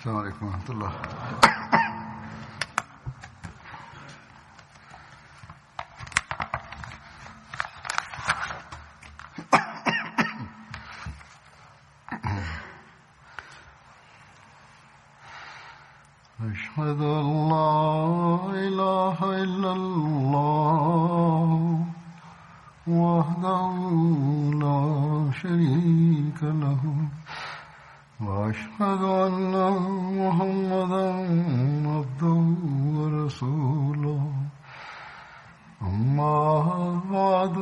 السلام عليكم ورحمة الله. أشهد أن لا إله إلا الله وحده لا شريك له وأشهد أن محمدا عبده ورسوله أما بعد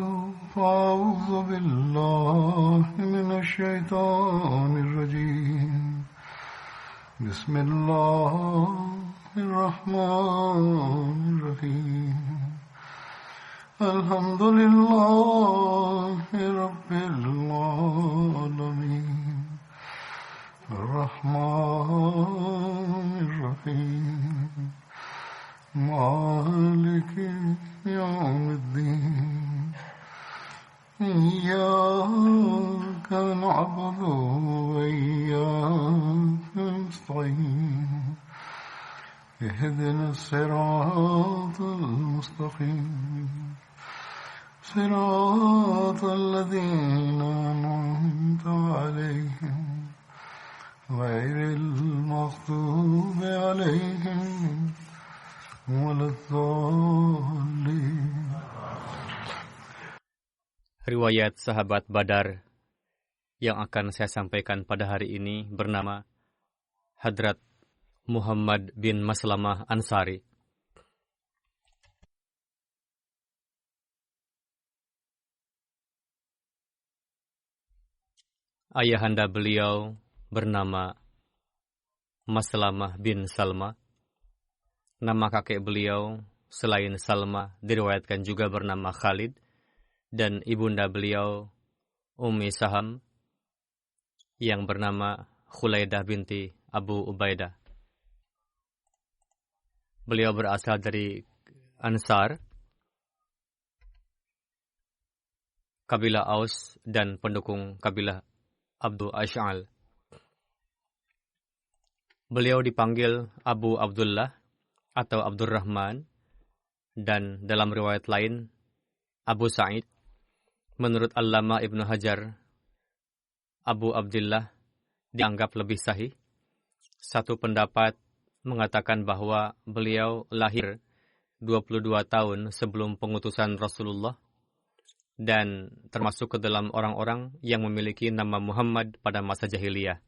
فأعوذ بالله من الشيطان الرجيم بسم الله الرحمن الرحيم الحمد لله رب العالمين الرحمن الرحيم مالك يوم الدين إياك نعبد وإياك نستعين اهدنا الصراط المستقيم صراط الذين أنعمت عليهم غير المغضوب عليهم ولا الضالين. Riwayat sahabat Badar yang akan saya sampaikan pada hari ini bernama Hadrat Muhammad bin Maslamah Ansari. Ayahanda beliau bernama Maslamah bin Salma. Nama kakek beliau selain Salma diriwayatkan juga bernama Khalid, dan ibunda beliau Ummi Saham yang bernama Khulaidah binti Abu Ubaidah. Beliau berasal dari Ansar, kabilah Aus dan pendukung kabilah Abdu Ash'al. Beliau dipanggil Abu Abdullah atau Abdurrahman, dan dalam riwayat lain Abu Sa'id. Menurut Allama Ibnu Hajar, Abu Abdullah dianggap lebih sahih. Satu pendapat mengatakan bahwa beliau lahir 22 tahun sebelum pengutusan Rasulullah dan termasuk ke dalam orang-orang yang memiliki nama Muhammad pada masa jahiliyah.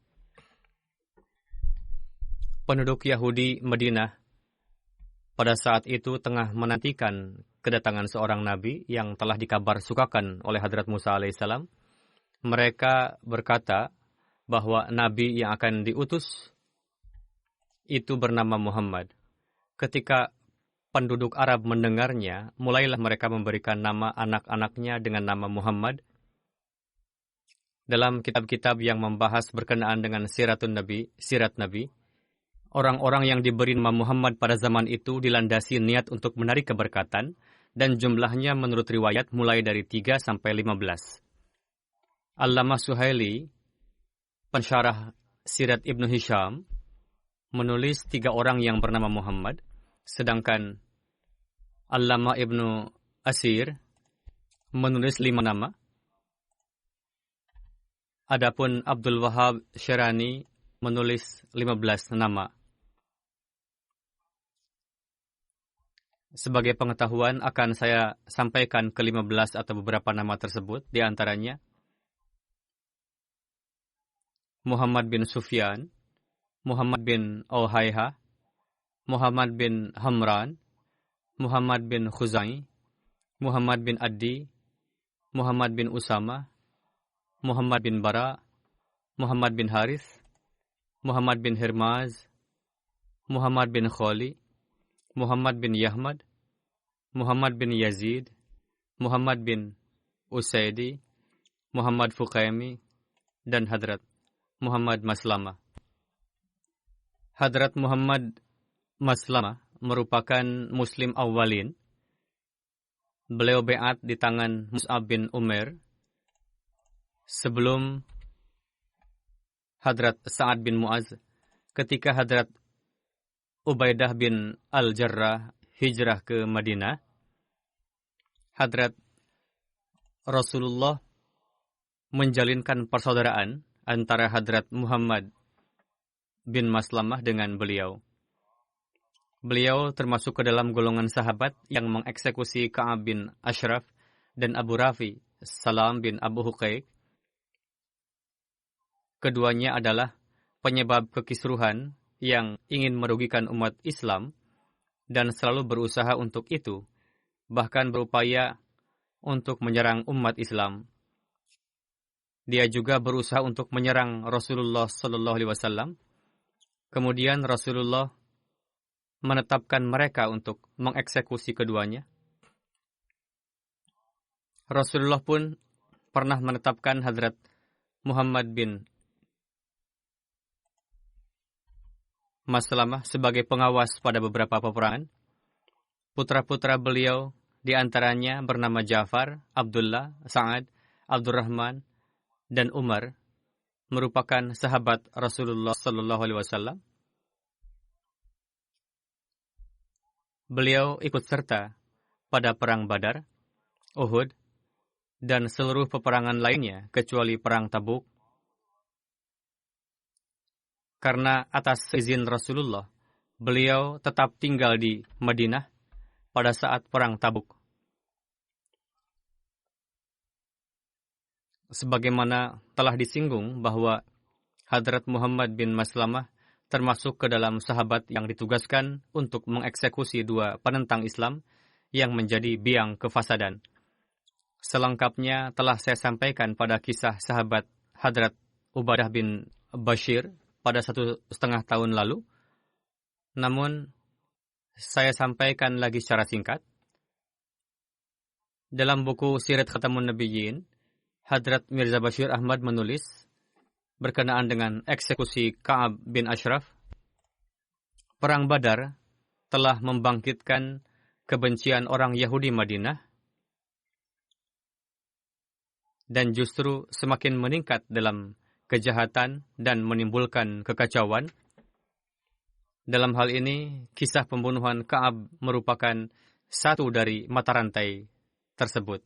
Penduduk Yahudi Madinah pada saat itu tengah menantikan kedatangan seorang nabi yang telah dikabar sukakan oleh Hadrat Musa alaihissalam. Mereka berkata bahwa nabi yang akan diutus itu bernama Muhammad. Ketika penduduk Arab mendengarnya, mulailah mereka memberikan nama anak-anaknya dengan nama Muhammad. Dalam kitab-kitab yang membahas berkenaan dengan sirat Nabi, orang-orang yang diberi nama Muhammad pada zaman itu dilandasi niat untuk menarik keberkatan, dan jumlahnya menurut riwayat mulai dari 3 sampai 15. Allamah Suhaili, pensyarah sirat Ibnu Hisham, menulis 3 orang yang bernama Muhammad, sedangkan Allamah Ibnu Asir menulis 5 nama. Adapun Abdul Wahab Syarani menulis 15 nama. Sebagai pengetahuan akan saya sampaikan ke-15 atau beberapa nama tersebut, di antaranya Muhammad bin Sufyan, Muhammad bin Auhaiha, Muhammad bin Hamran, Muhammad bin Khuzai, Muhammad bin Addi, Muhammad bin Usama, Muhammad bin Bara, Muhammad bin Harith, Muhammad bin Hirmaz, Muhammad bin Kholi, Muhammad bin Yahmad, Muhammad bin Yazid, Muhammad bin Usaidi, Muhammad Fuqaimi, dan Hadrat Muhammad Maslamah. Hadrat Muhammad Maslamah merupakan Muslim awalin. Beliau beat di tangan Mus'ab bin Umair sebelum Hadrat Sa'ad bin Mu'az ketika Hadrat Ubaidah bin Al-Jarrah hijrah ke Madinah, Hadrat Rasulullah menjalinkan persaudaraan antara Hadrat Muhammad bin Maslamah dengan beliau. Beliau termasuk ke dalam golongan sahabat yang mengeksekusi Ka'ab bin Ashraf dan Abu Rafi, Salam bin Abu Huqaiq. Keduanya adalah penyebab kekisruhan yang ingin merugikan umat Islam dan selalu berusaha untuk itu, bahkan berupaya untuk menyerang umat Islam. Dia juga berusaha untuk menyerang Rasulullah sallallahu alaihi wasallam. Kemudian Rasulullah menetapkan mereka untuk mengeksekusi keduanya. Rasulullah pun pernah menetapkan Hadrat Muhammad bin Maslamah sebagai pengawas pada beberapa peperangan. Putra-putra beliau di antaranya bernama Ja'far, Abdullah, Sa'ad, Abdurrahman, dan Umar, merupakan sahabat Rasulullah sallallahu alaihi wasallam. Beliau ikut serta pada perang Badar, Uhud, dan seluruh peperangan lainnya kecuali perang Tabuk. Karena atas izin Rasulullah, beliau tetap tinggal di Madinah pada saat perang Tabuk. Sebagaimana telah disinggung bahwa Hadrat Muhammad bin Maslamah termasuk ke dalam sahabat yang ditugaskan untuk mengeksekusi dua penentang Islam yang menjadi biang kefasadan. Selengkapnya telah saya sampaikan pada kisah sahabat Hadrat Ubadah bin Bashir pada 1,5 tahun lalu. Namun, saya sampaikan lagi secara singkat. Dalam buku Sirat Khatamun Nabiyyin, Hadrat Mirza Bashir Ahmad menulis berkenaan dengan eksekusi Ka'ab bin Ashraf, perang Badar telah membangkitkan kebencian orang Yahudi Madinah dan justru semakin meningkat dalam kejahatan dan menimbulkan kekacauan. Dalam hal ini, kisah pembunuhan Ka'ab merupakan satu dari mata rantai tersebut.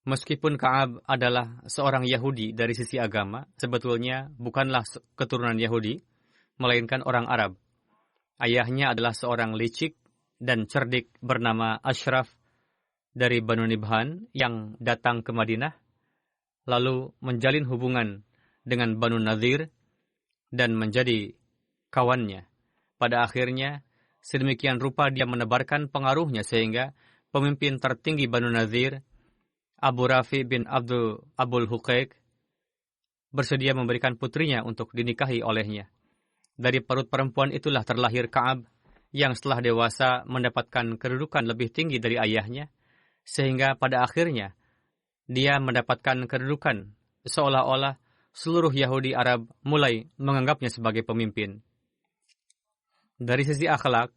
Meskipun Ka'ab adalah seorang Yahudi dari sisi agama, sebetulnya bukanlah keturunan Yahudi, melainkan orang Arab. Ayahnya adalah seorang licik dan cerdik bernama Ashraf dari Banu Nibhan yang datang ke Madinah, lalu menjalin hubungan dengan Banu Nadir dan menjadi kawannya. Pada akhirnya, sedemikian rupa dia menebarkan pengaruhnya sehingga pemimpin tertinggi Banu Nadir, Abu Rafi bin Abul Huqaiq, bersedia memberikan putrinya untuk dinikahi olehnya. Dari perut perempuan itulah terlahir Ka'ab, yang setelah dewasa mendapatkan kedudukan lebih tinggi dari ayahnya, sehingga pada akhirnya dia mendapatkan kedudukan seolah-olah seluruh Yahudi Arab mulai menganggapnya sebagai pemimpin. Dari sisi akhlak,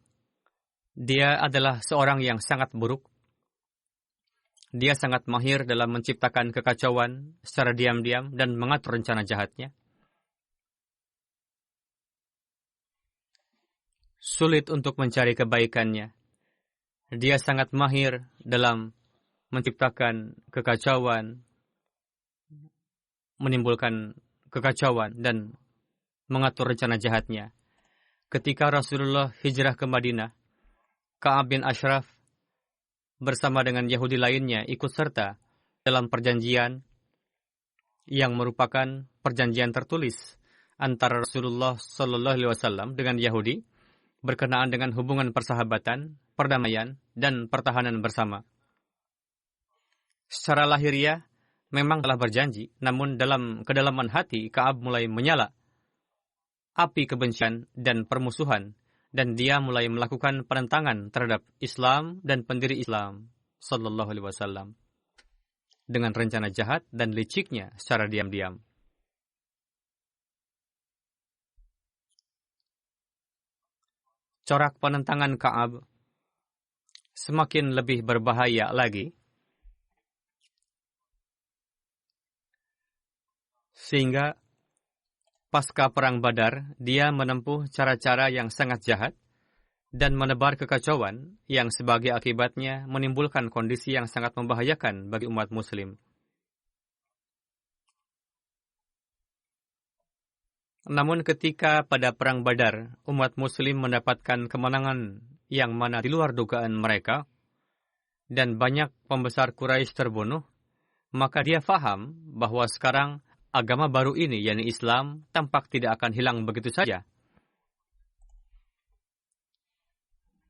dia adalah seorang yang sangat buruk. Dia sangat mahir dalam menciptakan kekacauan secara diam-diam dan mengatur rencana jahatnya. Sulit untuk mencari kebaikannya. Dia sangat mahir dalam menciptakan kekacauan, menimbulkan kekacauan, dan mengatur rencana jahatnya. Ketika Rasulullah hijrah ke Madinah, Ka'ab bin Ashraf bersama dengan Yahudi lainnya ikut serta dalam perjanjian yang merupakan perjanjian tertulis antara Rasulullah sallallahu alaihi wasallam dengan Yahudi berkenaan dengan hubungan persahabatan, perdamaian, dan pertahanan bersama. Secara lahiriah memang telah berjanji, namun dalam kedalaman hati Ka'ab mulai menyala api kebencian dan permusuhan, dan dia mulai melakukan penentangan terhadap Islam dan pendiri Islam sallallahu alaihi wasallam dengan rencana jahat dan liciknya secara diam-diam. Corak penentangan Ka'ab semakin lebih berbahaya lagi Sehingga pasca Perang Badar, dia menempuh cara-cara yang sangat jahat dan menebar kekacauan yang sebagai akibatnya menimbulkan kondisi yang sangat membahayakan bagi umat Muslim. Namun ketika pada Perang Badar, umat Muslim mendapatkan kemenangan yang mana di luar dugaan mereka, dan banyak pembesar Quraisy terbunuh, maka dia faham bahwa sekarang agama baru ini, yakni Islam, tampak tidak akan hilang begitu saja.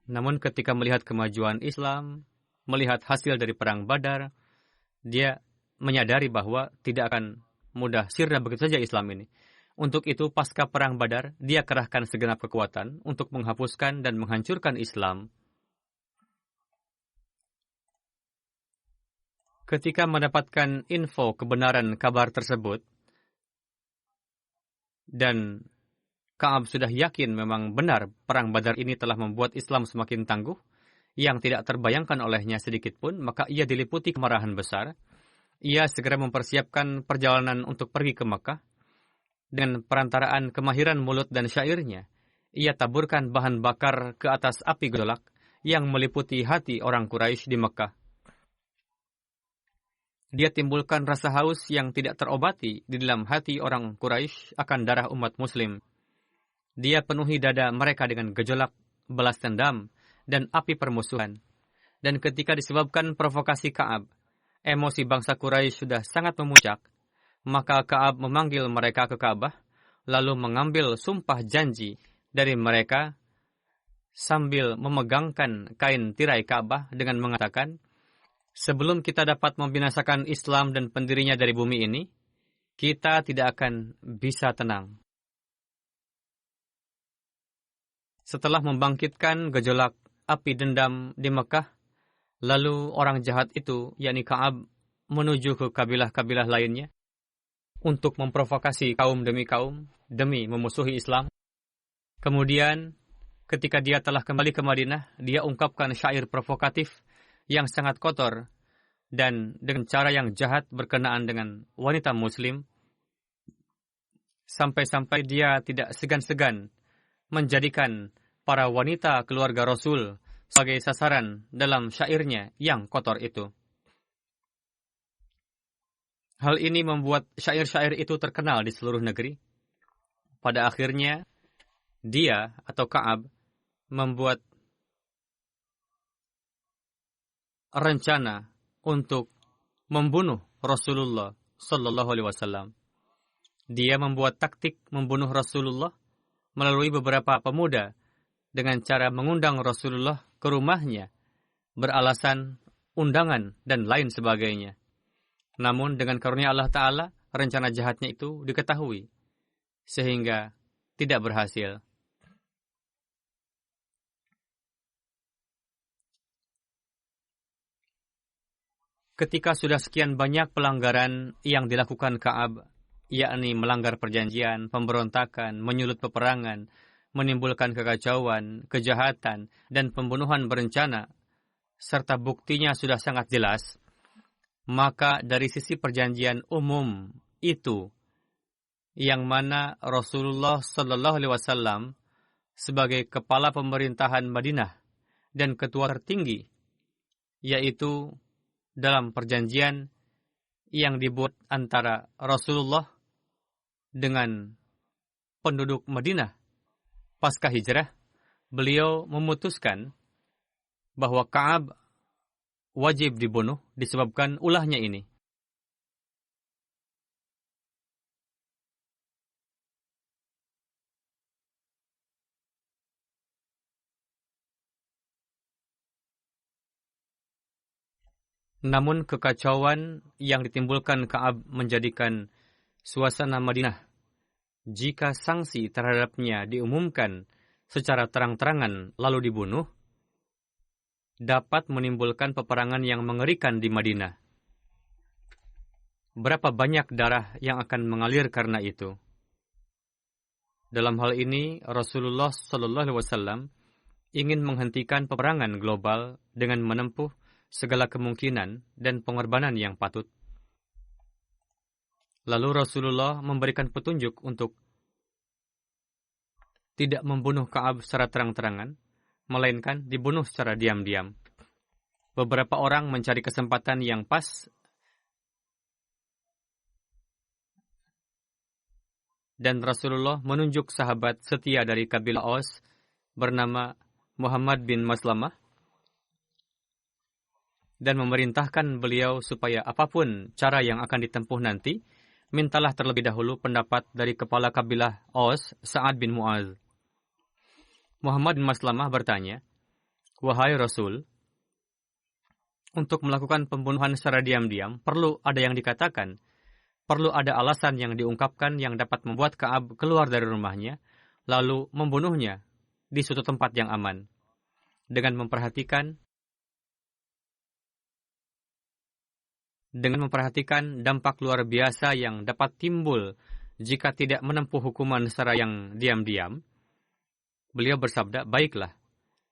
Namun ketika melihat kemajuan Islam, melihat hasil dari Perang Badar, dia menyadari bahwa tidak akan mudah sirna begitu saja Islam ini. Untuk itu, pasca Perang Badar, dia kerahkan segenap kekuatan untuk menghapuskan dan menghancurkan Islam. Ketika mendapatkan info kebenaran kabar tersebut, dan Ka'ab sudah yakin memang benar Perang Badar ini telah membuat Islam semakin tangguh, yang tidak terbayangkan olehnya sedikit pun, maka ia diliputi kemarahan besar. Ia segera mempersiapkan perjalanan untuk pergi ke Makkah. Dengan perantaraan kemahiran mulut dan syairnya, ia taburkan bahan bakar ke atas api gejolak yang meliputi hati orang Quraisy di Makkah. Dia timbulkan rasa haus yang tidak terobati di dalam hati orang Quraisy akan darah umat Muslim. Dia penuhi dada mereka dengan gejolak, balas dendam, dan api permusuhan. Dan ketika disebabkan provokasi Ka'ab, emosi bangsa Quraisy sudah sangat memuncak, maka Ka'ab memanggil mereka ke Ka'bah, lalu mengambil sumpah janji dari mereka sambil memegangkan kain tirai Ka'bah dengan mengatakan, sebelum kita dapat membinasakan Islam dan pendirinya dari bumi ini, kita tidak akan bisa tenang. Setelah membangkitkan gejolak api dendam di Mekah, lalu orang jahat itu, yakni Ka'ab, menuju ke kabilah-kabilah lainnya untuk memprovokasi kaum demi memusuhi Islam. Kemudian, ketika dia telah kembali ke Madinah, dia ungkapkan syair provokatif yang sangat kotor dan dengan cara yang jahat berkenaan dengan wanita Muslim, sampai-sampai dia tidak segan-segan menjadikan para wanita keluarga Rasul sebagai sasaran dalam syairnya yang kotor itu. Hal ini membuat syair-syair itu terkenal di seluruh negeri. Pada akhirnya, dia atau Ka'ab membuat rencana untuk membunuh Rasulullah Sallallahu Alaihi Wasallam. Dia membuat taktik membunuh Rasulullah melalui beberapa pemuda dengan cara mengundang Rasulullah ke rumahnya beralasan undangan dan lain sebagainya. Namun dengan karunia Allah Ta'ala, rencana jahatnya itu diketahui, sehingga tidak berhasil. Ketika sudah sekian banyak pelanggaran yang dilakukan Ka'ab, yakni melanggar perjanjian, pemberontakan, menyulut peperangan, menimbulkan kekacauan, kejahatan, dan pembunuhan berencana, serta buktinya sudah sangat jelas, maka dari sisi perjanjian umum itu, yang mana Rasulullah Sallallahu Alaihi Wasallam sebagai kepala pemerintahan Madinah dan ketua tertinggi, yaitu dalam perjanjian yang dibuat antara Rasulullah dengan penduduk Madinah pasca hijrah, beliau memutuskan bahwa Ka'ab wajib dibunuh disebabkan ulahnya ini. Namun kekacauan yang ditimbulkan Ka'ab menjadikan suasana Madinah, jika sanksi terhadapnya diumumkan secara terang-terangan lalu dibunuh, dapat menimbulkan peperangan yang mengerikan di Madinah. Berapa banyak darah yang akan mengalir karena itu? Dalam hal ini, Rasulullah Sallallahu Alaihi Wasallam ingin menghentikan peperangan global dengan menempuh segala kemungkinan dan pengorbanan yang patut. Lalu Rasulullah memberikan petunjuk untuk tidak membunuh Ka'ab secara terang-terangan, melainkan dibunuh secara diam-diam. Beberapa orang mencari kesempatan yang pas dan Rasulullah menunjuk sahabat setia dari kabilah Aus bernama Muhammad bin Maslamah dan memerintahkan beliau supaya apapun cara yang akan ditempuh nanti, mintalah terlebih dahulu pendapat dari kepala kabilah Aus, Sa'ad bin Mu'adz. Muhammad bin Maslamah bertanya, "Wahai Rasul, untuk melakukan pembunuhan secara diam-diam, perlu ada yang dikatakan. Perlu ada alasan yang diungkapkan yang dapat membuat Ka'ab keluar dari rumahnya, lalu membunuhnya di suatu tempat yang aman. Dengan memperhatikan dampak luar biasa yang dapat timbul jika tidak menempuh hukuman secara yang diam-diam, beliau bersabda, baiklah.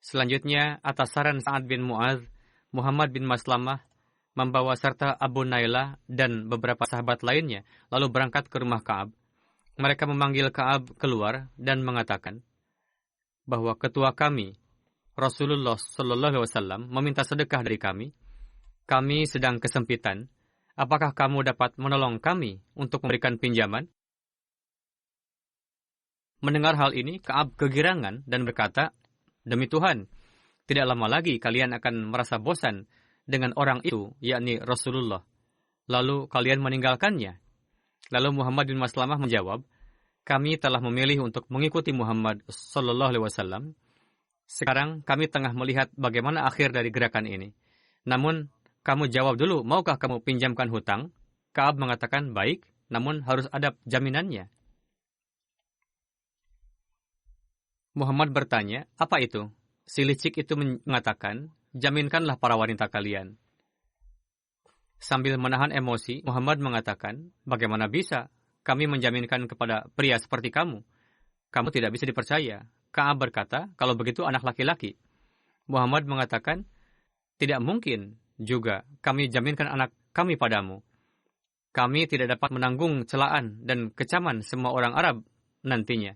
Selanjutnya, atas saran Sa'ad bin Mu'adz, Muhammad bin Maslamah membawa serta Abu Nailah dan beberapa sahabat lainnya, lalu berangkat ke rumah Ka'ab. Mereka memanggil Ka'ab keluar dan mengatakan bahwa ketua kami, Rasulullah Sallallahu Alaihi Wasallam, meminta sedekah dari kami. Kami sedang kesempitan. Apakah kamu dapat menolong kami untuk memberikan pinjaman? Mendengar hal ini, Ka'ab kegirangan dan berkata, demi Tuhan, tidak lama lagi kalian akan merasa bosan dengan orang itu, yakni Rasulullah. Lalu kalian meninggalkannya. Lalu Muhammad bin Maslamah menjawab, kami telah memilih untuk mengikuti Muhammad Sallallahu Alaihi Wasallam. Sekarang kami tengah melihat bagaimana akhir dari gerakan ini. Namun, kamu jawab dulu, maukah kamu pinjamkan hutang? Ka'ab mengatakan, baik, namun harus ada jaminannya. Muhammad bertanya, apa itu? Si licik itu mengatakan, jaminkanlah para wanita kalian. Sambil menahan emosi, Muhammad mengatakan, bagaimana bisa kami menjaminkan kepada pria seperti kamu? Kamu tidak bisa dipercaya. Ka'ab berkata, kalau begitu anak laki-laki. Muhammad mengatakan, tidak mungkin juga kami jaminkan anak kami padamu. Kami tidak dapat menanggung celaan dan kecaman semua orang Arab nantinya.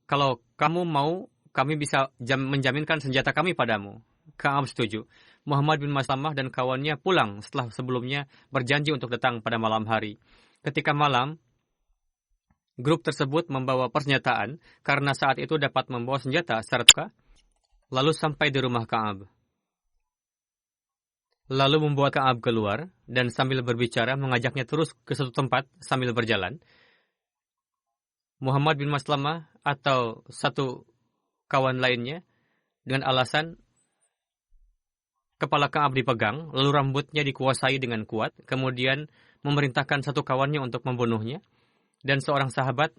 Kalau kamu mau, kami bisa menjaminkan senjata kami padamu. Ka'ab setuju. Muhammad bin Maslamah dan kawannya pulang setelah sebelumnya berjanji untuk datang pada malam hari. Ketika malam, grup tersebut membawa persenjataan karena saat itu dapat membawa senjata serta lalu sampai di rumah Ka'ab. Lalu membuat Ka'ab keluar dan sambil berbicara mengajaknya terus ke suatu tempat sambil berjalan. Muhammad bin Maslamah atau satu kawan lainnya dengan alasan kepala Ka'ab dipegang, lalu rambutnya dikuasai dengan kuat, kemudian memerintahkan satu kawannya untuk membunuhnya, dan seorang sahabat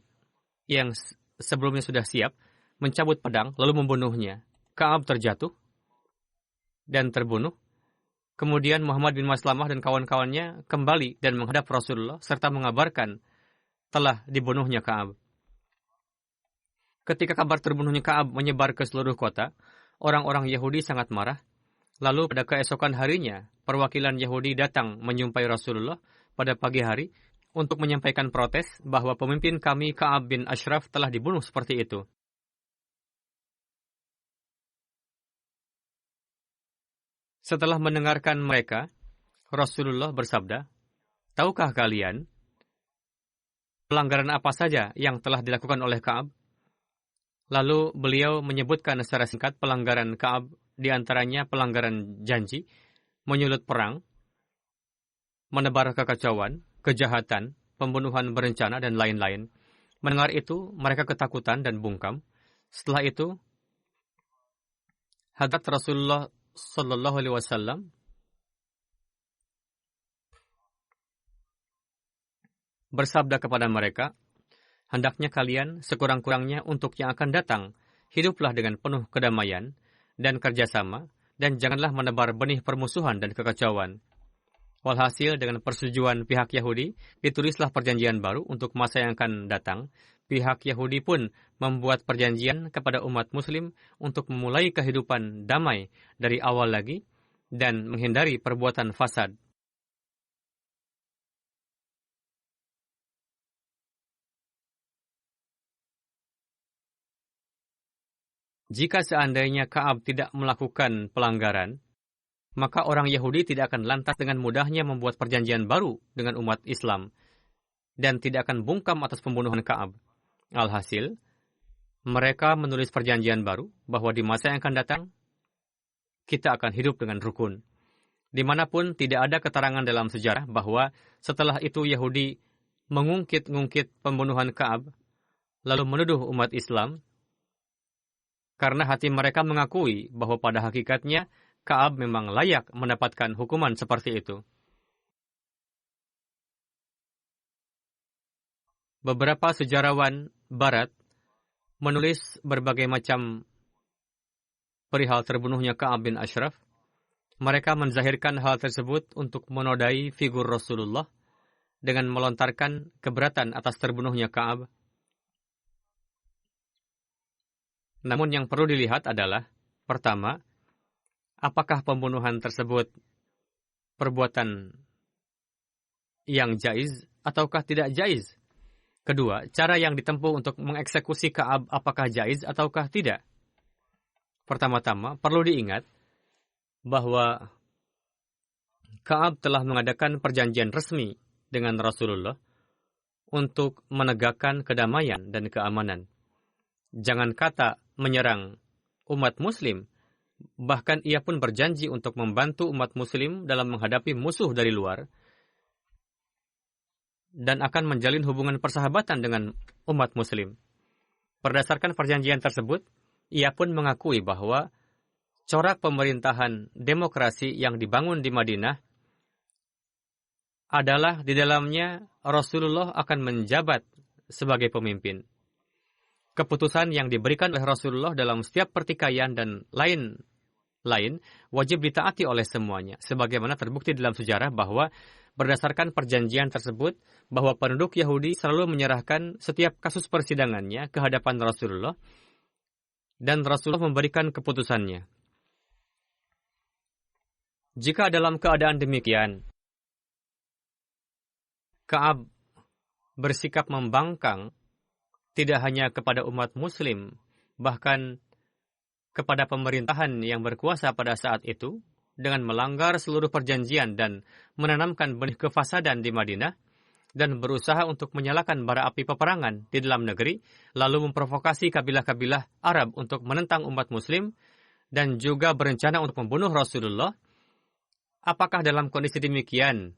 yang sebelumnya sudah siap mencabut pedang lalu membunuhnya. Ka'ab terjatuh dan terbunuh. Kemudian Muhammad bin Maslamah dan kawan-kawannya kembali dan menghadap Rasulullah serta mengabarkan telah dibunuhnya Ka'ab. Ketika kabar terbunuhnya Ka'ab menyebar ke seluruh kota, orang-orang Yahudi sangat marah. Lalu pada keesokan harinya, perwakilan Yahudi datang menyumpai Rasulullah pada pagi hari untuk menyampaikan protes bahwa pemimpin kami Ka'ab bin Ashraf telah dibunuh seperti itu. Setelah mendengarkan mereka, Rasulullah bersabda, tahukah kalian pelanggaran apa saja yang telah dilakukan oleh Ka'ab? Lalu beliau menyebutkan secara singkat pelanggaran Ka'ab, di antaranya pelanggaran janji, menyulut perang, menebar kekacauan, kejahatan, pembunuhan berencana, dan lain-lain. Mendengar itu, mereka ketakutan dan bungkam. Setelah itu, Hadrat Rasulullah Sallallahu Alaihi Wasallam bersabda kepada mereka, hendaknya kalian sekurang-kurangnya untuk yang akan datang, hiduplah dengan penuh kedamaian dan kerjasama, dan janganlah menebar benih permusuhan dan kekacauan. Walhasil, dengan persetujuan pihak Yahudi, ditulislah perjanjian baru untuk masa yang akan datang. Pihak Yahudi pun membuat perjanjian kepada umat Muslim untuk memulai kehidupan damai dari awal lagi dan menghindari perbuatan fasad. Jika seandainya Ka'ab tidak melakukan pelanggaran, maka orang Yahudi tidak akan lantas dengan mudahnya membuat perjanjian baru dengan umat Islam dan tidak akan bungkam atas pembunuhan Ka'ab. Alhasil, mereka menulis perjanjian baru bahwa di masa yang akan datang, kita akan hidup dengan rukun. Dimanapun tidak ada keterangan dalam sejarah bahwa setelah itu Yahudi mengungkit-ungkit pembunuhan Ka'ab, lalu menuduh umat Islam, karena hati mereka mengakui bahwa pada hakikatnya Ka'ab memang layak mendapatkan hukuman seperti itu. Beberapa sejarawan Barat menulis berbagai macam perihal terbunuhnya Ka'ab bin Ashraf. Mereka menzahirkan hal tersebut untuk menodai figur Rasulullah dengan melontarkan keberatan atas terbunuhnya Ka'ab. Namun yang perlu dilihat adalah, pertama, apakah pembunuhan tersebut perbuatan yang jaiz ataukah tidak jaiz? Kedua, cara yang ditempuh untuk mengeksekusi Ka'ab apakah jaiz ataukah tidak? Pertama-tama, perlu diingat bahwa Ka'ab telah mengadakan perjanjian resmi dengan Rasulullah untuk menegakkan kedamaian dan keamanan. Jangan kata menyerang umat muslim, bahkan ia pun berjanji untuk membantu umat muslim dalam menghadapi musuh dari luar dan akan menjalin hubungan persahabatan dengan umat muslim. Berdasarkan perjanjian tersebut, ia pun mengakui bahwa corak pemerintahan demokrasi yang dibangun di Madinah adalah di dalamnya Rasulullah akan menjabat sebagai pemimpin. Keputusan yang diberikan oleh Rasulullah dalam setiap pertikaian dan lain-lain wajib ditaati oleh semuanya. Sebagaimana terbukti dalam sejarah bahwa berdasarkan perjanjian tersebut, bahwa penduduk Yahudi selalu menyerahkan setiap kasus persidangannya ke hadapan Rasulullah, dan Rasulullah memberikan keputusannya. Jika dalam keadaan demikian, Ka'ab bersikap membangkang tidak hanya kepada umat muslim, bahkan kepada pemerintahan yang berkuasa pada saat itu, dengan melanggar seluruh perjanjian dan menanamkan benih kefasadan di Madinah, dan berusaha untuk menyalakan bara api peperangan di dalam negeri, lalu memprovokasi kabilah-kabilah Arab untuk menentang umat muslim, dan juga berencana untuk membunuh Rasulullah. Apakah dalam kondisi demikian,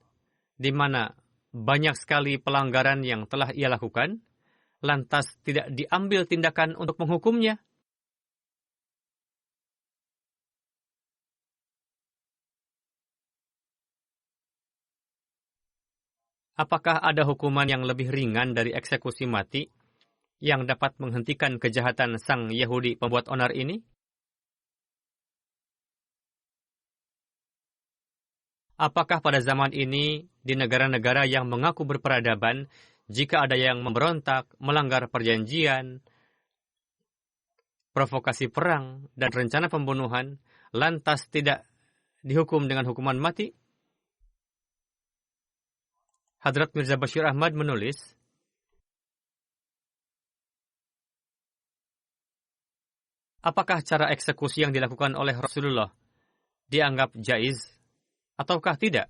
di mana banyak sekali pelanggaran yang telah ia lakukan, lantas tidak diambil tindakan untuk menghukumnya? Apakah ada hukuman yang lebih ringan dari eksekusi mati yang dapat menghentikan kejahatan sang Yahudi pembuat onar ini? Apakah pada zaman ini di negara-negara yang mengaku berperadaban, jika ada yang memberontak, melanggar perjanjian, provokasi perang, dan rencana pembunuhan, lantas tidak dihukum dengan hukuman mati? Hadrat Mirza Bashir Ahmad menulis, apakah cara eksekusi yang dilakukan oleh Rasulullah dianggap jaiz ataukah tidak?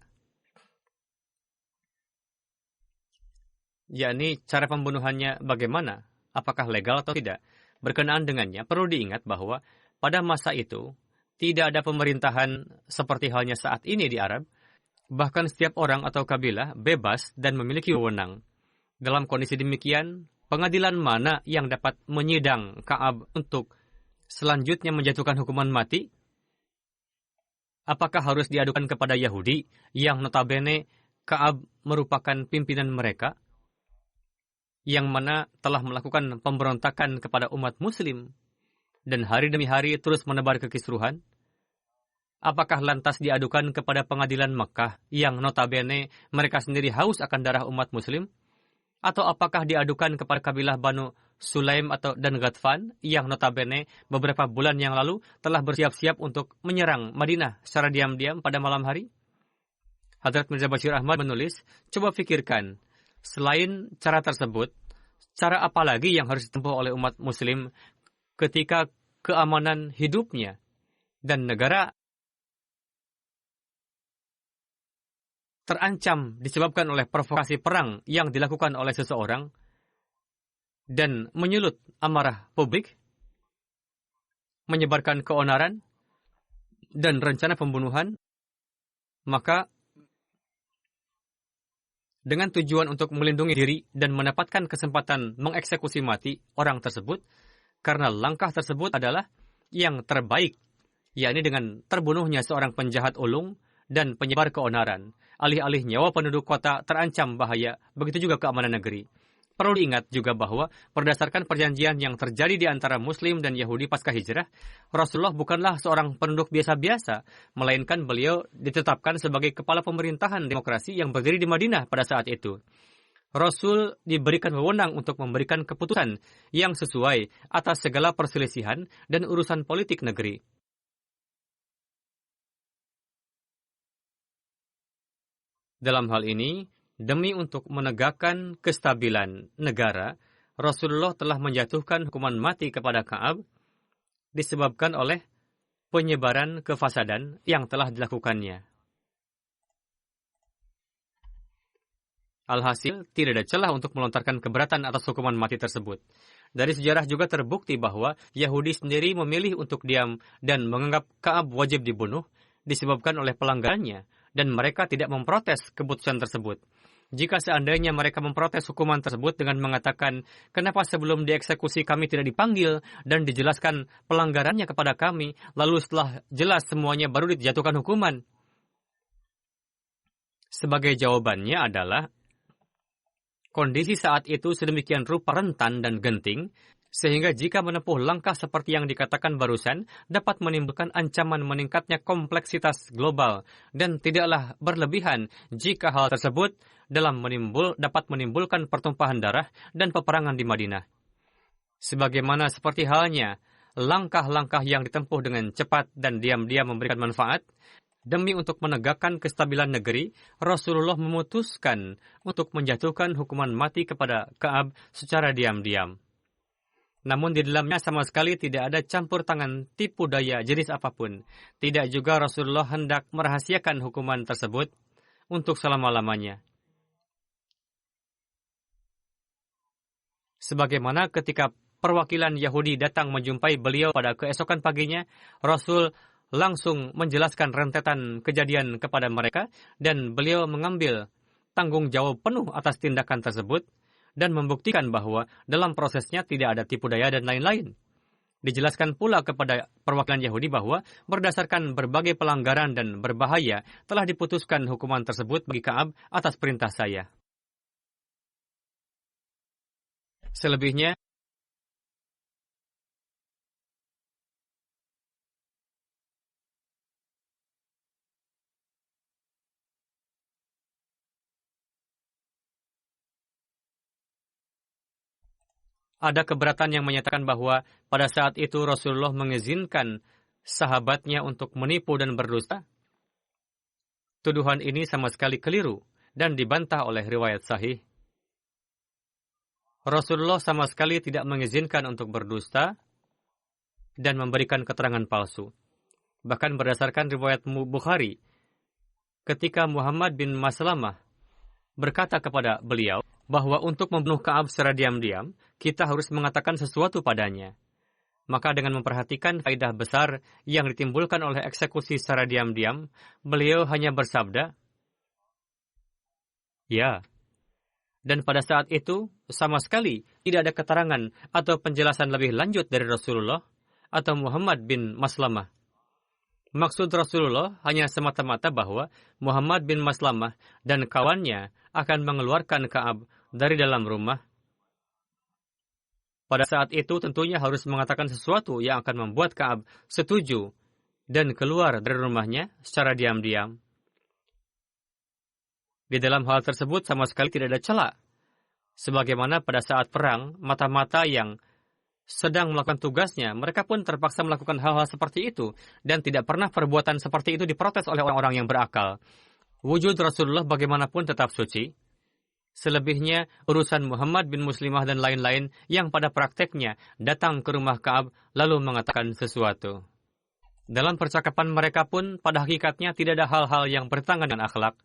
Yakni cara pembunuhannya bagaimana? Apakah legal atau tidak? Berkenaan dengannya, perlu diingat bahwa pada masa itu tidak ada pemerintahan seperti halnya saat ini di Arab. Bahkan setiap orang atau kabilah bebas dan memiliki wewenang. Dalam kondisi demikian, pengadilan mana yang dapat menyidang Ka'ab untuk selanjutnya menjatuhkan hukuman mati? Apakah harus diadukan kepada Yahudi yang notabene Ka'ab merupakan pimpinan mereka, yang mana telah melakukan pemberontakan kepada umat muslim dan hari demi hari terus menebar kekisruhan? Apakah lantas diadukan kepada pengadilan Makkah yang notabene mereka sendiri haus akan darah umat muslim? Atau apakah diadukan kepada kabilah Banu Sulaim dan Ghatfan yang notabene beberapa bulan yang lalu telah bersiap-siap untuk menyerang Madinah secara diam-diam pada malam hari? Hadrat Mirza Bashir Ahmad menulis, coba fikirkan, selain cara tersebut, cara apa lagi yang harus ditempuh oleh umat muslim ketika keamanan hidupnya dan negara terancam disebabkan oleh provokasi perang yang dilakukan oleh seseorang dan menyulut amarah publik, menyebarkan keonaran dan rencana pembunuhan, maka dengan tujuan untuk melindungi diri dan mendapatkan kesempatan mengeksekusi mati orang tersebut, karena langkah tersebut adalah yang terbaik, yakni dengan terbunuhnya seorang penjahat ulung dan penyebar keonaran. Alih-alih nyawa penduduk kota terancam bahaya, begitu juga keamanan negeri. Perlu diingat juga bahwa berdasarkan perjanjian yang terjadi di antara Muslim dan Yahudi pasca hijrah, Rasulullah bukanlah seorang penduduk biasa-biasa, melainkan beliau ditetapkan sebagai kepala pemerintahan demokrasi yang berdiri di Madinah pada saat itu. Rasul diberikan wewenang untuk memberikan keputusan yang sesuai atas segala perselisihan dan urusan politik negeri. Dalam hal ini, demi untuk menegakkan kestabilan negara, Rasulullah telah menjatuhkan hukuman mati kepada Ka'ab disebabkan oleh penyebaran kefasadan yang telah dilakukannya. Alhasil, tidak ada celah untuk melontarkan keberatan atas hukuman mati tersebut. Dari sejarah juga terbukti bahwa Yahudi sendiri memilih untuk diam dan menganggap Ka'ab wajib dibunuh disebabkan oleh pelanggarannya, dan mereka tidak memprotes keputusan tersebut. Jika seandainya mereka memprotes hukuman tersebut dengan mengatakan, kenapa sebelum dieksekusi kami tidak dipanggil dan dijelaskan pelanggarannya kepada kami, lalu setelah jelas semuanya baru dijatuhkan hukuman? Sebagai jawabannya adalah, kondisi saat itu sedemikian rupa rentan dan genting, sehingga jika menempuh langkah seperti yang dikatakan barusan, dapat menimbulkan ancaman meningkatnya kompleksitas global, dan tidaklah berlebihan jika hal tersebut dapat menimbulkan pertumpahan darah dan peperangan di Madinah. Sebagaimana seperti halnya, langkah-langkah yang ditempuh dengan cepat dan diam-diam memberikan manfaat, demi untuk menegakkan kestabilan negeri, Rasulullah memutuskan untuk menjatuhkan hukuman mati kepada Ka'ab secara diam-diam. Namun di dalamnya sama sekali tidak ada campur tangan tipu daya jenis apapun. Tidak juga Rasulullah hendak merahasiakan hukuman tersebut untuk selama-lamanya. Sebagaimana ketika perwakilan Yahudi datang menjumpai beliau pada keesokan paginya, Rasul langsung menjelaskan rentetan kejadian kepada mereka dan beliau mengambil tanggung jawab penuh atas tindakan tersebut dan membuktikan bahwa dalam prosesnya tidak ada tipu daya dan lain-lain. Dijelaskan pula kepada perwakilan Yahudi bahwa berdasarkan berbagai pelanggaran dan berbahaya telah diputuskan hukuman tersebut bagi Ka'ab atas perintah saya. Selebihnya, ada keberatan yang menyatakan bahwa pada saat itu Rasulullah mengizinkan sahabatnya untuk menipu dan berdusta. Tuduhan ini sama sekali keliru dan dibantah oleh riwayat sahih. Rasulullah sama sekali tidak mengizinkan untuk berdusta dan memberikan keterangan palsu. Bahkan berdasarkan riwayat Bukhari, ketika Muhammad bin Maslamah berkata kepada beliau bahwa untuk membunuh Ka'ab secara diam-diam, kita harus mengatakan sesuatu padanya. Maka dengan memperhatikan faedah besar yang ditimbulkan oleh eksekusi secara diam-diam, beliau hanya bersabda, ya. Dan pada saat itu, sama sekali tidak ada keterangan atau penjelasan lebih lanjut dari Rasulullah atau Muhammad bin Maslamah. Maksud Rasulullah hanya semata-mata bahwa Muhammad bin Maslamah dan kawannya akan mengeluarkan Ka'ab dari dalam rumah. Pada saat itu tentunya harus mengatakan sesuatu yang akan membuat Ka'ab setuju dan keluar dari rumahnya secara diam-diam. Di dalam hal tersebut sama sekali tidak ada celah. Sebagaimana pada saat perang, mata-mata yang sedang melakukan tugasnya, mereka pun terpaksa melakukan hal-hal seperti itu, dan tidak pernah perbuatan seperti itu diprotes oleh orang-orang yang berakal. Wujud Rasulullah bagaimanapun tetap suci. Selebihnya urusan Muhammad bin Muslimah dan lain-lain yang pada prakteknya datang ke rumah Ka'ab lalu mengatakan sesuatu. Dalam percakapan mereka pun pada hakikatnya tidak ada hal-hal yang bertentangan dengan akhlak.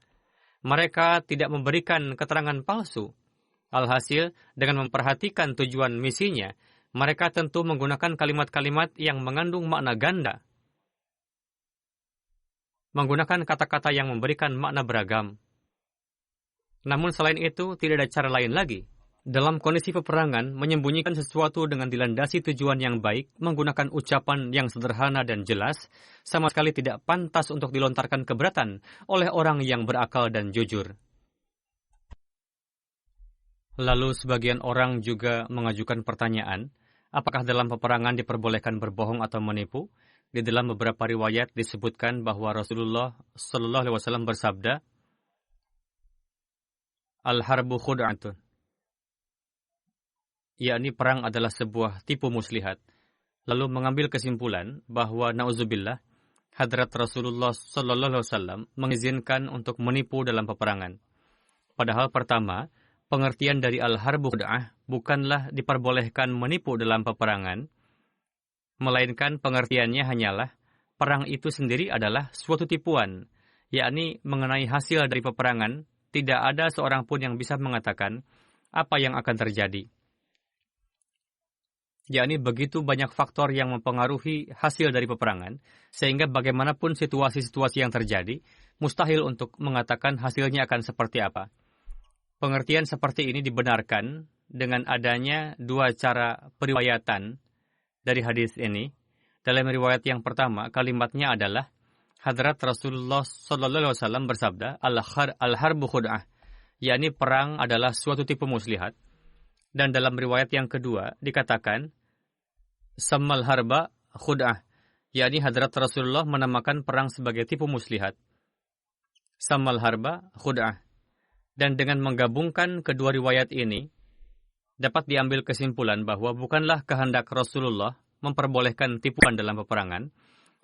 Mereka tidak memberikan keterangan palsu. Alhasil, dengan memperhatikan tujuan misinya, mereka tentu menggunakan kalimat-kalimat yang mengandung makna ganda. Menggunakan kata-kata yang memberikan makna beragam. Namun selain itu, tidak ada cara lain lagi. Dalam kondisi peperangan, menyembunyikan sesuatu dengan dilandasi tujuan yang baik, menggunakan ucapan yang sederhana dan jelas, sama sekali tidak pantas untuk dilontarkan keberatan oleh orang yang berakal dan jujur. Lalu sebagian orang juga mengajukan pertanyaan, apakah dalam peperangan diperbolehkan berbohong atau menipu? Di dalam beberapa riwayat disebutkan bahwa Rasulullah SAW bersabda, Al-harbu khud'atun, yakni perang adalah sebuah tipu muslihat. Lalu mengambil kesimpulan bahwa na'udzubillah, hadrat Rasulullah SAW mengizinkan untuk menipu dalam peperangan. Padahal pertama, pengertian dari al-harbu khud'ah bukanlah diperbolehkan menipu dalam peperangan, melainkan pengertiannya hanyalah perang itu sendiri adalah suatu tipuan, yakni mengenai hasil dari peperangan. Tidak ada seorang pun yang bisa mengatakan apa yang akan terjadi. Yakni begitu banyak faktor yang mempengaruhi hasil dari peperangan, sehingga bagaimanapun situasi-situasi yang terjadi, mustahil untuk mengatakan hasilnya akan seperti apa. Pengertian seperti ini dibenarkan dengan adanya dua cara periwayatan dari hadis ini. Dalam riwayat yang pertama, kalimatnya adalah, Hadrat Rasulullah SAW bersabda, Al-harbu khud'ah, yakni perang adalah suatu tipu muslihat. Dan dalam riwayat yang kedua dikatakan, Sammal harba khud'ah, yakni Hadrat Rasulullah menamakan perang sebagai tipu muslihat. Sammal harba khud'ah. Dan dengan menggabungkan kedua riwayat ini, dapat diambil kesimpulan bahwa bukanlah kehendak Rasulullah memperbolehkan tipuan dalam peperangan,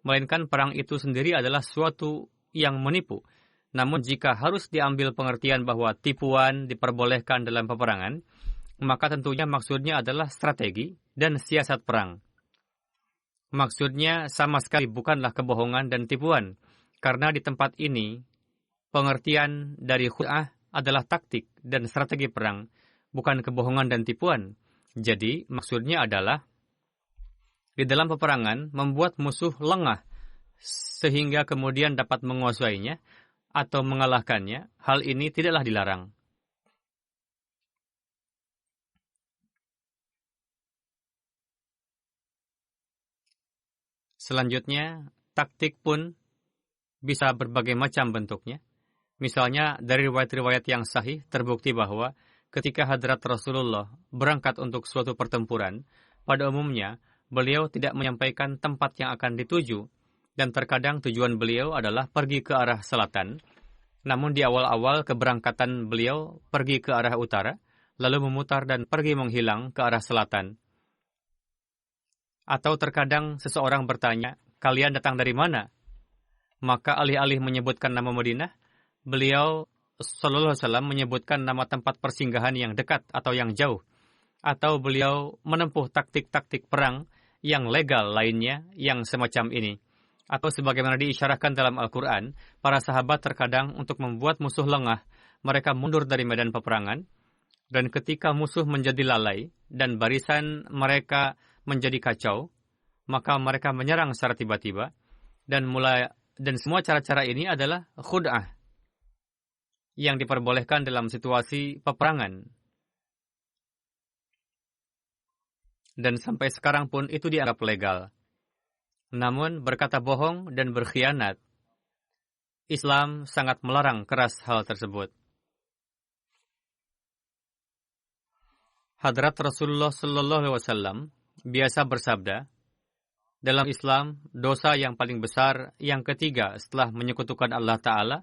melainkan perang itu sendiri adalah suatu yang menipu. Namun jika harus diambil pengertian bahwa tipuan diperbolehkan dalam peperangan, maka tentunya maksudnya adalah strategi dan siasat perang. Maksudnya sama sekali bukanlah kebohongan dan tipuan, karena di tempat ini, pengertian dari khud'ah adalah taktik dan strategi perang, bukan kebohongan dan tipuan. Jadi, maksudnya adalah di dalam peperangan membuat musuh lengah sehingga kemudian dapat menguasainya atau mengalahkannya. Hal ini tidaklah dilarang. Selanjutnya, taktik pun bisa berbagai macam bentuknya. Misalnya, dari riwayat-riwayat yang sahih terbukti bahwa ketika Hadrat Rasulullah berangkat untuk suatu pertempuran, pada umumnya beliau tidak menyampaikan tempat yang akan dituju, dan terkadang tujuan beliau adalah pergi ke arah selatan. Namun di awal-awal keberangkatan beliau pergi ke arah utara, lalu memutar dan pergi menghilang ke arah selatan. Atau terkadang seseorang bertanya, kalian datang dari mana? Maka alih-alih menyebutkan nama Madinah, beliau Sallallahu Alaihi Wasallam menyebutkan nama tempat persinggahan yang dekat atau yang jauh. Atau beliau menempuh taktik-taktik perang yang legal lainnya yang semacam ini. Atau sebagaimana diisyarahkan dalam Al-Quran, para sahabat terkadang untuk membuat musuh lengah, mereka mundur dari medan peperangan, dan ketika musuh menjadi lalai dan barisan mereka menjadi kacau, maka mereka menyerang secara tiba-tiba, dan semua cara-cara ini adalah khud'ah yang diperbolehkan dalam situasi peperangan. Dan sampai sekarang pun itu dianggap legal. Namun berkata bohong dan berkhianat, Islam sangat melarang keras hal tersebut. Hadrat Rasulullah Sallallahu Alaihi Wasallam biasa bersabda, dalam Islam, dosa yang paling besar yang ketiga setelah menyekutukan Allah Ta'ala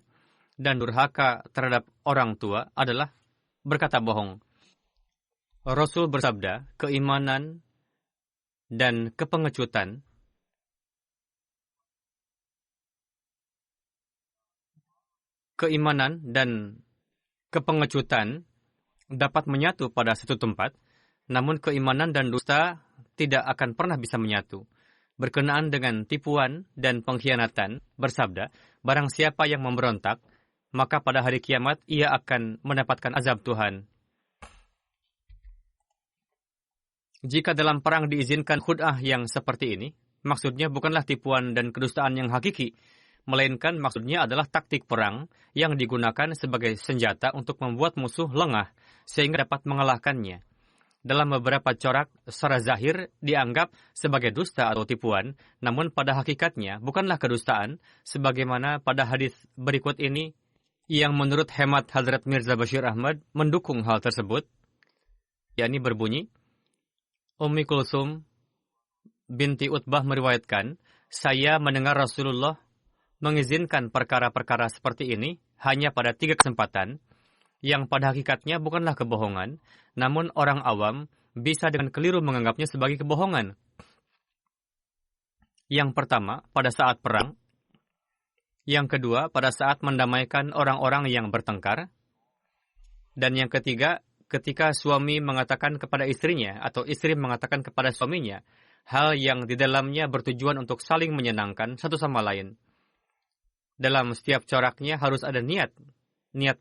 dan durhaka terhadap orang tua adalah berkata bohong. Rasul bersabda, keimanan dan kepengecutan dapat menyatu pada satu tempat, namun keimanan dan dusta tidak akan pernah bisa menyatu. Berkenaan dengan tipuan dan pengkhianatan, bersabda, barang siapa yang memberontak, maka pada hari kiamat ia akan mendapatkan azab Tuhan. Jika dalam perang diizinkan khud'ah yang seperti ini, maksudnya bukanlah tipuan dan kedustaan yang hakiki, melainkan maksudnya adalah taktik perang yang digunakan sebagai senjata untuk membuat musuh lengah sehingga dapat mengalahkannya. Dalam beberapa corak, secara zahir dianggap sebagai dusta atau tipuan, namun pada hakikatnya bukanlah kedustaan, sebagaimana pada hadis berikut ini, yang menurut hemat Hadrat Mirza Bashir Ahmad mendukung hal tersebut, yakni berbunyi, Ummi Kulsum binti Utbah meriwayatkan, saya mendengar Rasulullah mengizinkan perkara-perkara seperti ini hanya pada 3 kesempatan, yang pada hakikatnya bukanlah kebohongan, namun orang awam bisa dengan keliru menganggapnya sebagai kebohongan. Yang pertama, pada saat perang. Yang kedua, pada saat mendamaikan orang-orang yang bertengkar. Dan yang ketiga, ketika suami mengatakan kepada istrinya atau istri mengatakan kepada suaminya, hal yang di dalamnya bertujuan untuk saling menyenangkan satu sama lain. Dalam setiap coraknya harus ada niat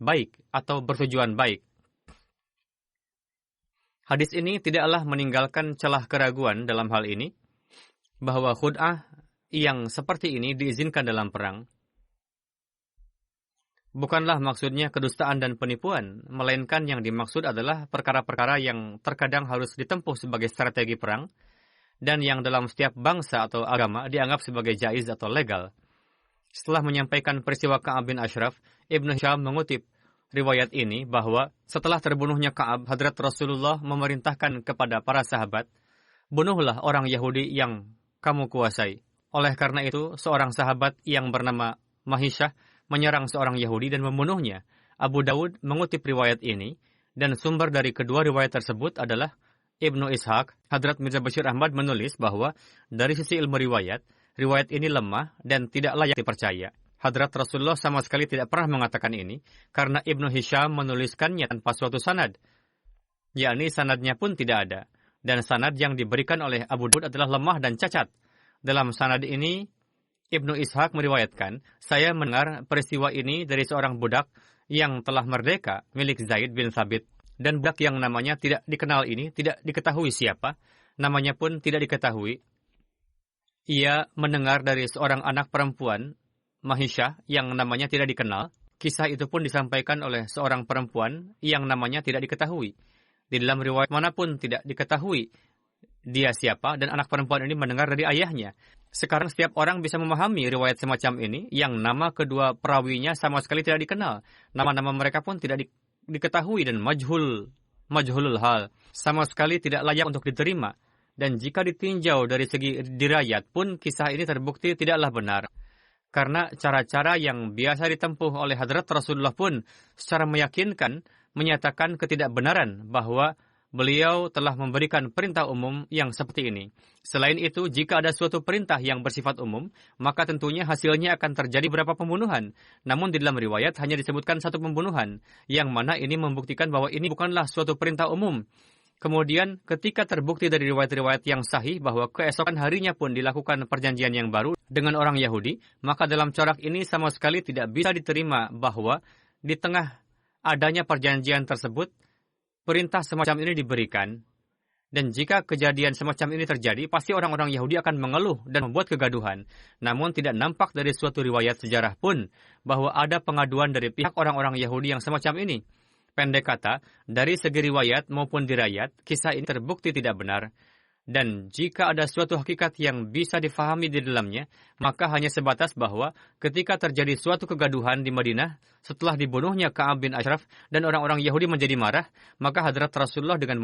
baik atau bertujuan baik. Hadis ini tidaklah meninggalkan celah keraguan dalam hal ini, bahwa khud'ah yang seperti ini diizinkan dalam perang. Bukanlah maksudnya kedustaan dan penipuan, melainkan yang dimaksud adalah perkara-perkara yang terkadang harus ditempuh sebagai strategi perang, dan yang dalam setiap bangsa atau agama dianggap sebagai jaiz atau legal. Setelah menyampaikan peristiwa Ka'ab bin Ashraf, Ibnu Hisham mengutip riwayat ini bahwa setelah terbunuhnya Ka'ab, Hadrat Rasulullah memerintahkan kepada para sahabat, bunuhlah orang Yahudi yang kamu kuasai. Oleh karena itu, seorang sahabat yang bernama Mahisyah menyerang seorang Yahudi dan membunuhnya. Abu Dawud mengutip riwayat ini, dan sumber dari kedua riwayat tersebut adalah Ibnu Ishaq. Hadrat Mirza Bashir Ahmad menulis bahwa dari sisi ilmu riwayat ini lemah dan tidak layak dipercaya. Hadrat Rasulullah sama sekali tidak pernah mengatakan ini, karena Ibnu Hisham menuliskannya tanpa suatu sanad. Yakni sanadnya pun tidak ada. Dan sanad yang diberikan oleh Abu Dawud adalah lemah dan cacat. Dalam sanad ini, Ibnu Ishaq meriwayatkan, saya mendengar peristiwa ini dari seorang budak yang telah merdeka milik Zaid bin Thabit. Dan budak yang namanya tidak dikenal ini tidak diketahui siapa, namanya pun tidak diketahui. Ia mendengar dari seorang anak perempuan, Mahisyah, yang namanya tidak dikenal. Kisah itu pun disampaikan oleh seorang perempuan yang namanya tidak diketahui. Di dalam riwayat manapun tidak diketahui dia siapa, dan anak perempuan ini mendengar dari ayahnya. Sekarang setiap orang bisa memahami riwayat semacam ini, yang nama kedua perawinya sama sekali tidak dikenal. Nama-nama mereka pun tidak diketahui dan majhulul hal. Sama sekali tidak layak untuk diterima. Dan jika ditinjau dari segi dirayat pun, kisah ini terbukti tidaklah benar. Karena cara-cara yang biasa ditempuh oleh Hadrat Rasulullah pun secara meyakinkan menyatakan ketidakbenaran bahwa beliau telah memberikan perintah umum yang seperti ini. Selain itu, jika ada suatu perintah yang bersifat umum, maka tentunya hasilnya akan terjadi beberapa pembunuhan. Namun di dalam riwayat hanya disebutkan satu pembunuhan, yang mana ini membuktikan bahwa ini bukanlah suatu perintah umum. Kemudian, ketika terbukti dari riwayat-riwayat yang sahih bahwa keesokan harinya pun dilakukan perjanjian yang baru dengan orang Yahudi, maka dalam corak ini sama sekali tidak bisa diterima bahwa di tengah adanya perjanjian tersebut, perintah semacam ini diberikan. Dan jika kejadian semacam ini terjadi, pasti orang-orang Yahudi akan mengeluh dan membuat kegaduhan. Namun tidak nampak dari suatu riwayat sejarah pun bahwa ada pengaduan dari pihak orang-orang Yahudi yang semacam ini. Pendek kata, dari segi riwayat maupun dirayat, kisah ini terbukti tidak benar. Dan jika ada suatu hakikat yang bisa difahami di dalamnya, maka hanya sebatas bahwa ketika terjadi suatu kegaduhan di Madinah, setelah dibunuhnya Ka'ab bin Ashraf dan orang-orang Yahudi menjadi marah, maka Hadrat Rasulullah dengan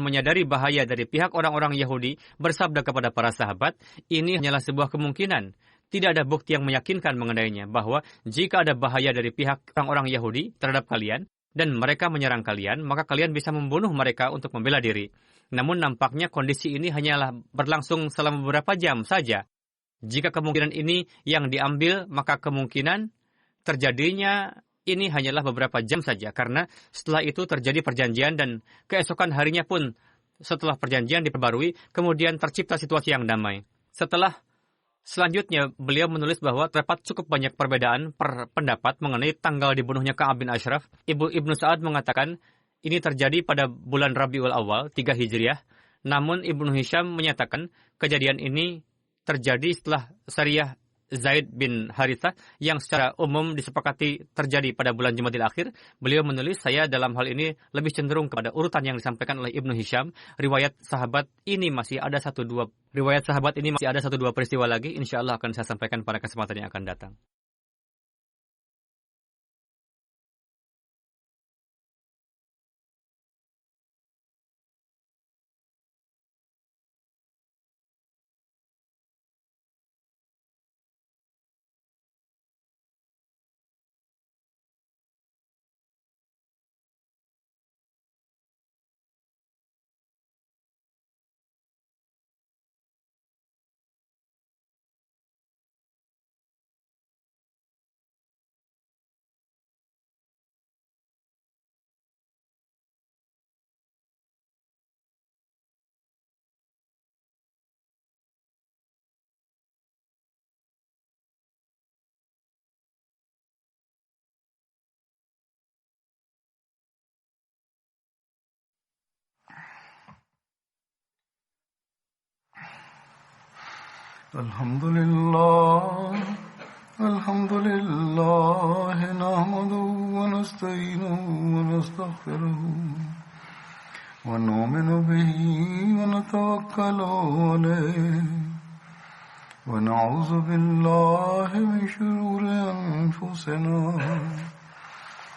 menyadari bahaya dari pihak orang-orang Yahudi bersabda kepada para sahabat, ini hanyalah sebuah kemungkinan. Tidak ada bukti yang meyakinkan mengenainya bahwa jika ada bahaya dari pihak orang-orang Yahudi terhadap kalian dan mereka menyerang kalian, maka kalian bisa membunuh mereka untuk membela diri. Namun nampaknya kondisi ini hanyalah berlangsung selama beberapa jam saja. Jika kemungkinan ini yang diambil, maka kemungkinan terjadinya ini hanyalah beberapa jam saja, karena setelah itu terjadi perjanjian dan keesokan harinya pun setelah perjanjian diperbarui, kemudian tercipta situasi yang damai. Selanjutnya, beliau menulis bahwa terdapat cukup banyak perbedaan pendapat mengenai tanggal dibunuhnya Ka'ab bin Ashraf. Ibnu Sa'ad mengatakan ini terjadi pada bulan Rabiul Awal 3 Hijriah. Namun Ibnu Hisham menyatakan kejadian ini terjadi setelah Sariyah Zaid bin Harithah yang secara umum disepakati terjadi pada bulan Jumadil Akhir. Beliau menulis, saya dalam hal ini lebih cenderung kepada urutan yang disampaikan oleh Ibnu Hisham. Riwayat sahabat ini masih ada 1-2 peristiwa lagi. Insya Allah akan saya sampaikan pada kesempatan yang akan datang. الحمد لله نحمده ونستعينه ونستغفره ونؤمن به ونتوكل عليه ونعوذ بالله من شرور أنفسنا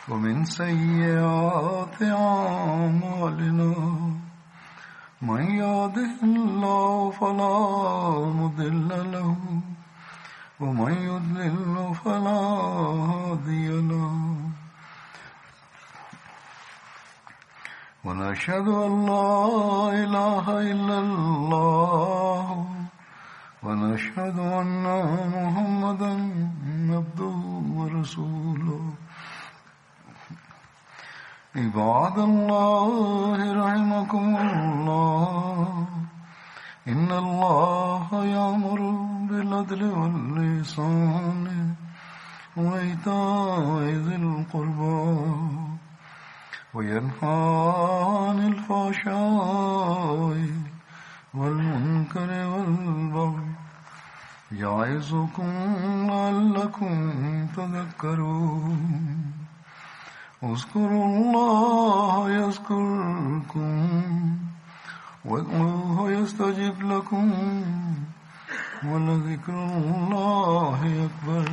ومن سيئات أعمالنا من يهده الله فلا مضل له ومن يضلل فلا هادي له ونشهد أن لا إله إلا الله ونشهد أن محمدا عبده ورسوله عباد الله رحمكم الله إن الله يأمر بالعدل والإحسان وإيتاء ذي القربى وينهى عن الفحشاء والمنكر والبغي يعظكم لعلكم تذكرون اذكروا الله يذكركم وادعوه يستجب لكم ولذكر الله أكبر